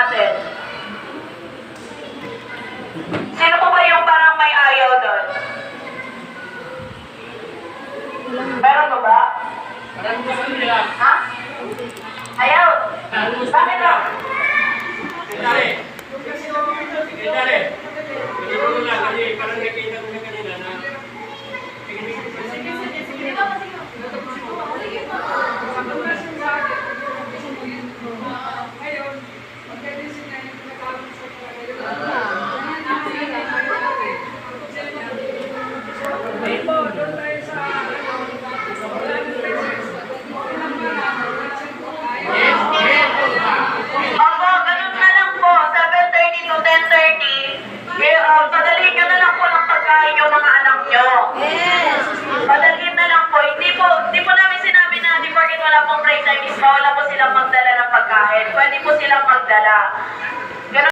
natin. Sino po ba yung parang may ayaw doon? Meron po ba? Ha? Ayaw? Bakit lang? Padalhin nyo na lang po ng pagkain yung mga anak nyo. Yes. Padalhin na lang po. Hindi po namin sinabi na di porket wala pong break time is wala po silang magdala ng pagkain. Pwede po silang magdala.